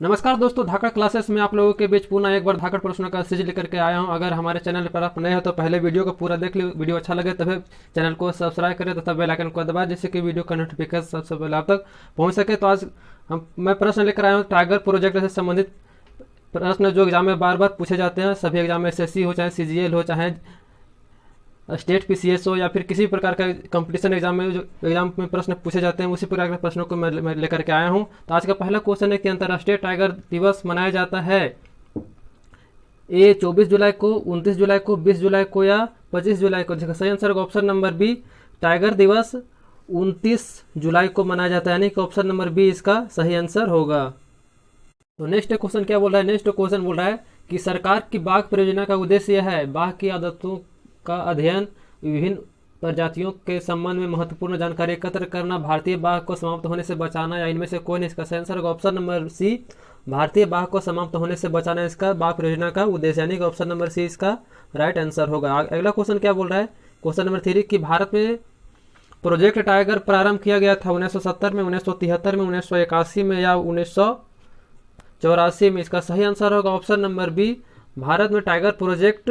नमस्कार दोस्तों, धाकड़ क्लासेस में आप लोगों के बीच पुनः एक बार धाकड़ प्रश्नों का सीरीज लेकर के आया हूं। अगर हमारे चैनल पर आप नए हो तो पहले वीडियो को पूरा देख लो, वीडियो अच्छा लगे तभी चैनल को सब्सक्राइब करें तथा बेल आइकन को दबाएं जिससे कि वीडियो का नोटिफिकेशन सबसे पहले आप तक पहुंच सके। तो आज मैं प्रश्न लेकर आया हूँ टाइगर प्रोजेक्ट से संबंधित प्रश्न जो एग्जाम में बार बार पूछे जाते हैं। सभी एग्जाम में एसएससी हो, चाहे सीजीएल हो, चाहे स्टेट पीसीएस हो या फिर किसी प्रकार का कंपटीशन एग्जाम में जो एग्जाम में प्रश्न पूछे जाते हैं उसी प्रकार के प्रश्नों को मैं लेकर के आया हूं। तो आज का पहला क्वेश्चन है कि अंतर्राष्ट्रीय टाइगर दिवस मनाया जाता है ए 24 जुलाई को, 29 जुलाई को, 20 जुलाई को या 25 जुलाई को। जिसका सही आंसर होगा ऑप्शन नंबर बी, टाइगर दिवस 29 जुलाई को मनाया जाता है, यानी कि ऑप्शन नंबर बी इसका सही आंसर होगा। तो नेक्स्ट क्वेश्चन क्या बोल रहा है? नेक्स्ट क्वेश्चन बोल रहा है कि सरकार की बाघ परियोजना का उद्देश्य यह है बाघ की आदतों का अध्ययन, विभिन्न प्रजातियों के संबंध में महत्वपूर्ण जानकारी एकत्र करना, भारतीय बाघ को समाप्त होने से बचाना या इनमें से कोई नहीं। इसका सही आंसर होगा ऑप्शन नंबर सी, भारतीय बाघ को समाप्त होने से बचाना इसका बाघ परियोजना का उद्देश्य, यानी कि ऑप्शन नंबर सी इसका राइट आंसर होगा। अगला क्वेश्चन क्या बोल रहा है? क्वेश्चन नंबर 3 कि भारत में प्रोजेक्ट टाइगर प्रारंभ किया गया था 1970 में, 1973 में, 1981 में या 1984 में। इसका सही आंसर होगा ऑप्शन नंबर बी, भारत में टाइगर प्रोजेक्ट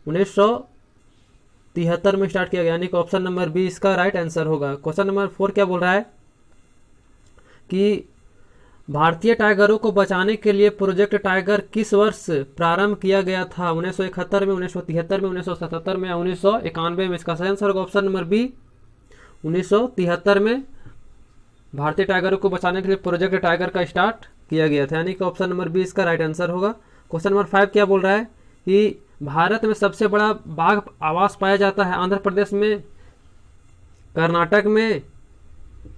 1973 में स्टार्ट किया गया, यानी कि ऑप्शन नंबर बी इसका राइट आंसर होगा। क्वेश्चन नंबर 4 क्या बोल रहा है कि भारतीय टाइगरों को बचाने के लिए प्रोजेक्ट टाइगर किस वर्ष प्रारंभ किया गया था? 1971 में, 1973 में, 1977 में या 1991 में। इसका सही आंसर होगा ऑप्शन नंबर बी, 1973 में भारतीय टाइगरों को बचाने के लिए प्रोजेक्ट टाइगर का स्टार्ट किया गया था, यानी कि ऑप्शन नंबर बी इसका राइट आंसर होगा। क्वेश्चन नंबर 5 क्या बोल रहा है कि भारत में सबसे बड़ा बाघ आवास पाया जाता है आंध्र प्रदेश में, कर्नाटक में,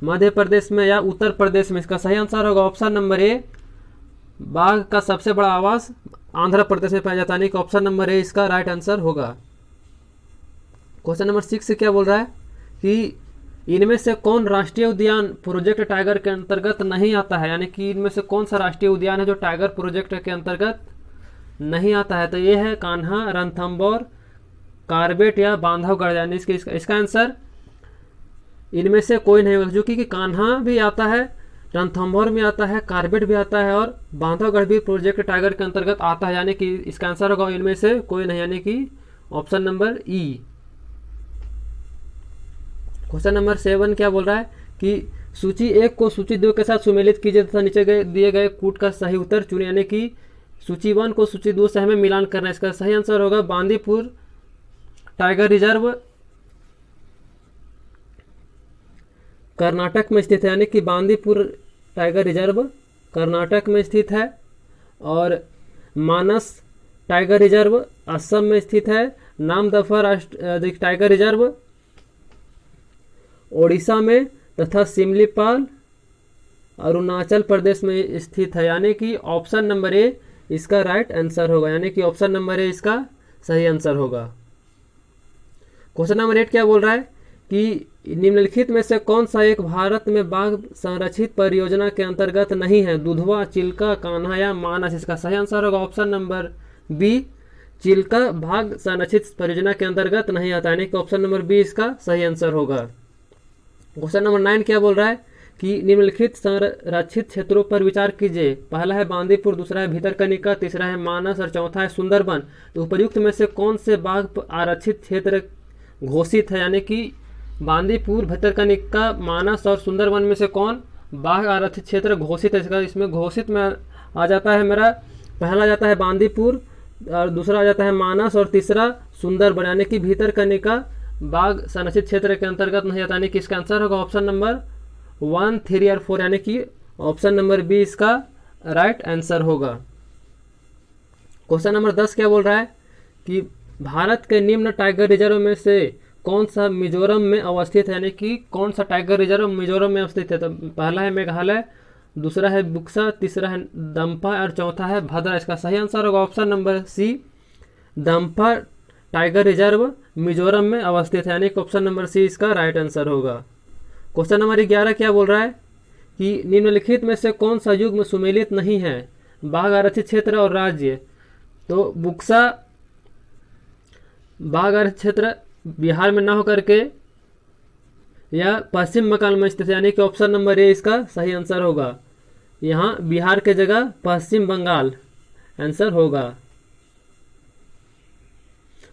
मध्य प्रदेश में या उत्तर प्रदेश में। इसका सही आंसर होगा ऑप्शन नंबर ए, बाघ का सबसे बड़ा आवास आंध्र प्रदेश में पाया जाता है, यानी कि ऑप्शन नंबर ए इसका राइट आंसर होगा। क्वेश्चन नंबर 6 क्या बोल रहा है कि इनमें से कौन राष्ट्रीय उद्यान प्रोजेक्ट टाइगर के अंतर्गत नहीं आता है, यानी कि इनमें से कौन सा राष्ट्रीय उद्यान है जो टाइगर प्रोजेक्ट के अंतर्गत नहीं आता है? तो ये है कान्हा, रणथंभौर, कार्बेट या बांधवगढ़, यानी इसका आंसर इनमें से कोई नहीं होगा, जो कि कान्हा भी आता है, रणथंभौर में आता है, कार्बेट भी आता है और बांधवगढ़ भी प्रोजेक्ट टाइगर के अंतर्गत आता है, यानी कि इसका आंसर होगा इनमें से कोई नहीं, यानी कि ऑप्शन नंबर ई। क्वेश्चन नंबर 7 क्या बोल रहा है कि सूची 1 को सूची 2 के साथ सुमेलित कीजिए तथा नीचे दिए गए कूट का सही उत्तर चुनिए, यानी कि सूची 1 को सूची 2 से हमें मिलान करना है। इसका सही आंसर होगा बांदीपुर टाइगर रिजर्व कर्नाटक में स्थित है, यानी कि बांदीपुर टाइगर रिजर्व कर्नाटक में स्थित है, और मानस टाइगर रिजर्व असम में स्थित है, नामदफा टाइगर रिजर्व ओडिशा में तथा सिमलीपाल अरुणाचल प्रदेश में स्थित है, यानी कि ऑप्शन नंबर ए इसका राइट आंसर होगा, यानी कि ऑप्शन नंबर ए इसका सही आंसर होगा। क्वेश्चन नंबर 8 क्या बोल रहा है कि निम्नलिखित में से कौन सा एक भारत में बाघ संरक्षित परियोजना के अंतर्गत नहीं है? दुधवा, चिल्का, कान्हा या मानस। इसका सही आंसर होगा ऑप्शन नंबर बी, चिल्का बाघ संरक्षित परियोजना के अंतर्गत नहीं आता, यानी कि ऑप्शन नंबर बी इसका सही आंसर होगा। क्वेश्चन नंबर 9 क्या बोल रहा है कि निम्नलिखित संरक्षित क्षेत्रों पर विचार कीजिए। पहला है बांदीपुर, दूसरा है भीतरकनिका, तीसरा है मानस और चौथा है सुंदरबन। तो उपयुक्त में से कौन से बाघ आरक्षित क्षेत्र घोषित है, यानी कि बांदीपुर, भीतरकनिका, मानस और सुंदरबन में से कौन बाघ आरक्षित क्षेत्र घोषित है? इसमें घोषित में आ जाता है मेरा, पहला आ जाता है बांदीपुर और दूसरा आ जाता है मानस और तीसरा सुंदरबन, यानी कि भीतरकनिका बाघ संरक्षित क्षेत्र के अंतर्गत नहीं आता, यानी कि इसका आंसर होगा ऑप्शन नंबर 1, 3 और 4, यानी कि ऑप्शन नंबर बी इसका राइट आंसर होगा। क्वेश्चन नंबर 10 क्या बोल रहा है कि भारत के निम्न टाइगर रिजर्व में से कौन सा मिजोरम में अवस्थित है, यानी कि कौन सा टाइगर रिजर्व मिजोरम में अवस्थित है? तो पहला है मेघालय, दूसरा है बुक्सा, तीसरा है दम्फा और चौथा है भद्रा। इसका सही आंसर होगा option number C, Dampa tiger reserve Mizoram में अवस्थित है, यानी कि ऑप्शन नंबर सी इसका राइट आंसर होगा। क्वेश्चन नंबर 11 क्या बोल रहा है कि निम्नलिखित में से कौन सा युग्म सुमेलित नहीं है? बाघ आरक्षित क्षेत्र और राज्य। तो बुक्सा बाघ आरक्षित क्षेत्र बिहार में ना होकर के या पश्चिम बंगाल में स्थित है, यानी कि ऑप्शन नंबर ए इसका सही आंसर होगा। यहाँ बिहार के जगह पश्चिम बंगाल आंसर होगा।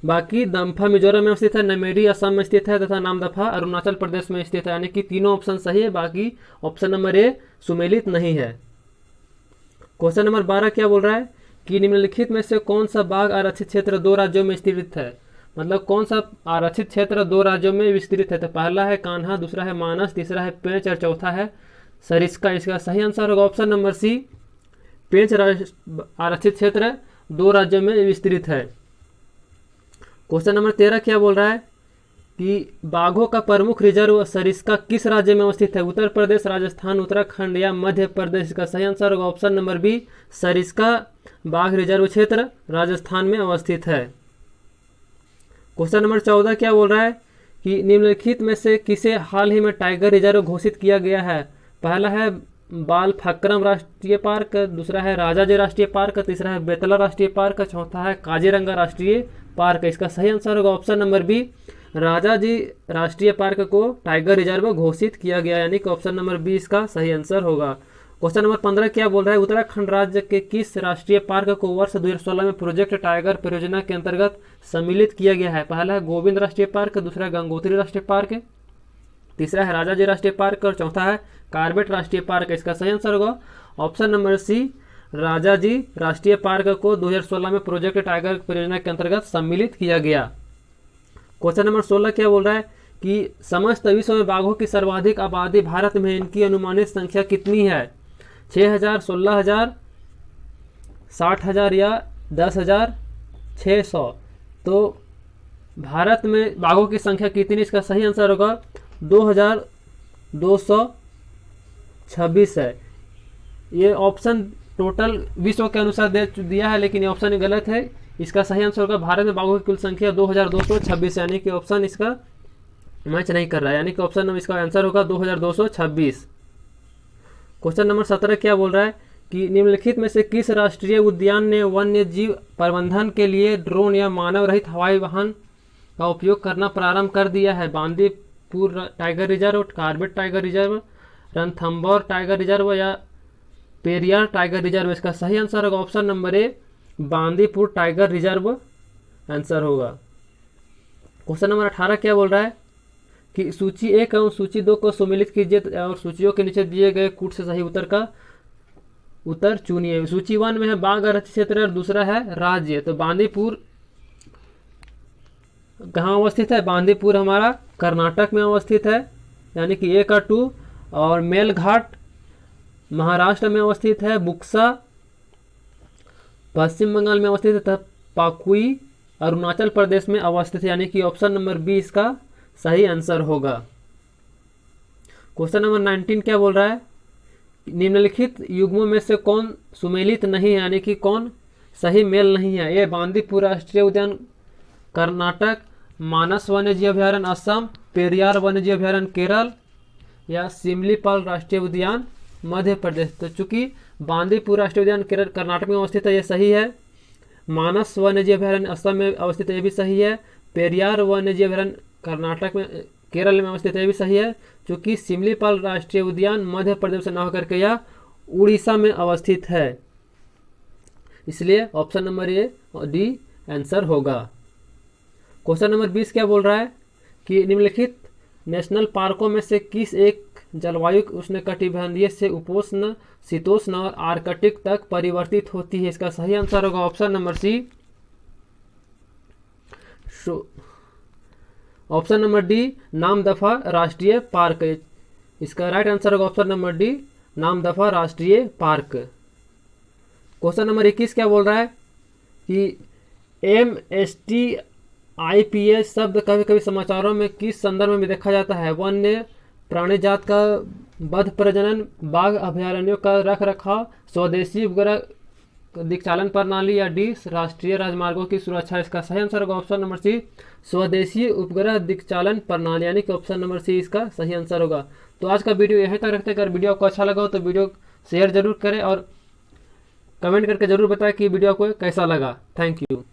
बाकी दम्फा मिजोरम में स्थित है, नमेरी असम में स्थित है तथा नामदफा अरुणाचल प्रदेश में स्थित है, यानी कि तीनों ऑप्शन सही है। बाकी ऑप्शन नंबर ए सुमेलित नहीं है। क्वेश्चन नंबर 12 क्या बोल रहा है कि निम्नलिखित में से कौन सा बाघ आरक्षित क्षेत्र 2 राज्यों में स्थित है। मतलब कौन सा आरक्षित क्षेत्र 2 राज्यों में विस्तृत है। तो पहला है कान्हा, दूसरा है मानस, तीसरा है पेंच और चौथा है सरिस्का। इसका सही आंसर होगा ऑप्शन नंबर सी, पेंच आरक्षित क्षेत्र 2 राज्यों में विस्तृत है। क्वेश्चन नंबर 13 क्या बोल रहा है कि बाघों का प्रमुख रिजर्व सरिस्का किस राज्य में अवस्थित है। उत्तर प्रदेश, राजस्थान, उत्तराखंड या मध्य प्रदेश। इसका सही आंसर होगा ऑप्शन नंबर बी, सरिस्का बाघ रिजर्व क्षेत्र राजस्थान में अवस्थित है। क्वेश्चन नंबर 14 क्या बोल रहा है कि निम्नलिखित में से किसे हाल ही में टाइगर रिजर्व घोषित किया गया है। पहला है बालफक्रम राष्ट्रीय पार्क, दूसरा है राजाजी राष्ट्रीय पार्क, तीसरा है बेतला राष्ट्रीय पार्क, चौथा है काजीरंगा राष्ट्रीय पार्क। इसका सही आंसर होगा ऑप्शन नंबर बी, राजाजी राष्ट्रीय पार्क को टाइगर रिजर्व घोषित किया गया, यानी कि ऑप्शन नंबर बी इसका सही आंसर होगा। क्वेश्चन नंबर 15 क्या बोल रहा है उत्तराखंड राज्य के किस राष्ट्रीय पार्क को वर्ष 2016 में प्रोजेक्ट टाइगर परियोजना के अंतर्गत सम्मिलित किया गया है। पहला है गोविंद राष्ट्रीय पार्क, दूसरा गंगोत्री राष्ट्रीय पार्क, तीसरा है राजाजी राष्ट्रीय पार्क और चौथा है कार्बेट राष्ट्रीय पार्क। इसका सही आंसर होगा ऑप्शन नंबर सी, राजाजी राष्ट्रीय पार्क को 2016 में प्रोजेक्ट टाइगर परियोजना के अंतर्गत सम्मिलित किया गया। क्वेश्चन नंबर 16 क्या बोल रहा है कि समस्त विश्व में बाघों की सर्वाधिक आबादी भारत में, इनकी अनुमानित संख्या कितनी है। 6000, 16000, 60000 या 10600। तो भारत में बाघों की संख्या कितनी, इसका सही आंसर होगा 2226 है। ये ऑप्शन टोटल विश्व के अनुसार दे दिया है, लेकिन ये ऑप्शन गलत है। इसका सही आंसर होगा भारत में बाघों की कुल संख्या 2226, यानी कि ऑप्शन इसका मैच नहीं कर रहा है, यानी कि ऑप्शन इसका आंसर होगा 2226। क्वेश्चन नंबर 17 क्या बोल रहा है कि निम्नलिखित में से किस राष्ट्रीय उद्यान ने वन्य जीव प्रबंधन के लिए ड्रोन या मानव रहित हवाई वाहन का उपयोग करना प्रारंभ कर दिया है। Bandipur tiger reserve, Corbett tiger reserve, Ranthambore tiger reserve या पेरियार टाइगर रिजर्व। इसका सही आंसर होगा option number A, Bandipur tiger reserve answer होगा। क्वेश्चन नंबर 18 क्या बोल रहा है कि सूची 1 एवं सूची 2 को सम्मिलित कीजिए और सूचियों के नीचे दिए गए कूट से सही उत्तर का उत्तर चुनिए। सूची 1 में है बाघ आरक्षित क्षेत्र और दूसरा है राज्य। तो बांदीपुर कहाँ अवस्थित है, बांदीपुर हमारा कर्नाटक में अवस्थित है, यानी कि ए का 2। और मेलघाट महाराष्ट्र में अवस्थित है, बुक्सा पश्चिम बंगाल में अवस्थित है तथा पाकुई अरुणाचल प्रदेश में अवस्थित है, यानी कि ऑप्शन नंबर बी इसका सही आंसर होगा। क्वेश्चन नंबर 19 क्या बोल रहा है, निम्नलिखित युग्मों में से कौन सुमेलित नहीं है, यानी कि कौन सही मेल नहीं है। ये बांदीपुर राष्ट्रीय उद्यान कर्नाटक, मानस वन्यजीव अभ्यारण्य असम, पेरियार वन्यजीव अभ्यारण्य केरल या सिमलीपाल राष्ट्रीय उद्यान मध्य प्रदेश। तो चूंकि बांदीपुर राष्ट्रीय उद्यान कर्नाटक में अवस्थित है, ये सही है। मानस वन्यजीव अभ्यारण्य असम में अवस्थित है, ये भी सही है। पेरियार वन्यजीव अभ्यारण्य कर्नाटक में केरल में अवस्थित है, ये भी सही है। चूंकि सिमलीपाल राष्ट्रीय उद्यान मध्य प्रदेश से न होकर के यह उड़ीसा में अवस्थित है, इसलिए ऑप्शन नंबर ए और डी आंसर होगा। क्वेश्चन नंबर 20 क्या बोल रहा है कि निम्नलिखित नेशनल पार्कों में से किस एक जलवायु उष्णकटिबंधीय से उपोष्ण, शीतोष्ण और आर्कटिक तक परिवर्तित होती है। इसका सही आंसर होगा option number C, option number D Namdapha राष्ट्रीय पार्क। इसका राइट आंसर होगा ऑप्शन नंबर डी नामदफा राष्ट्रीय पार्क। क्वेश्चन नंबर 21 क्या बोल रहा है कि MSTIPS शब्द कभी कभी समाचारों में किस संदर्भ में देखा जाता है। वन्य प्राणी जात का वध, प्रजनन, बाघ अभयारण्यों का रख रखाव, स्वदेशी उपग्रह दिक्चालन प्रणाली या डी राष्ट्रीय राजमार्गों की सुरक्षा। इसका सही आंसर होगा ऑप्शन नंबर सी, स्वदेशी उपग्रह दिक्चालन प्रणाली, यानी कि ऑप्शन नंबर सी इसका सही आंसर होगा। तो आज का वीडियो यहीं तक रखते हैं। अगर वीडियो आपको अच्छा लगा हो तो वीडियो शेयर जरूर करें और कमेंट करके जरूर बताएं कि वीडियो आपको कैसा लगा। Thank you.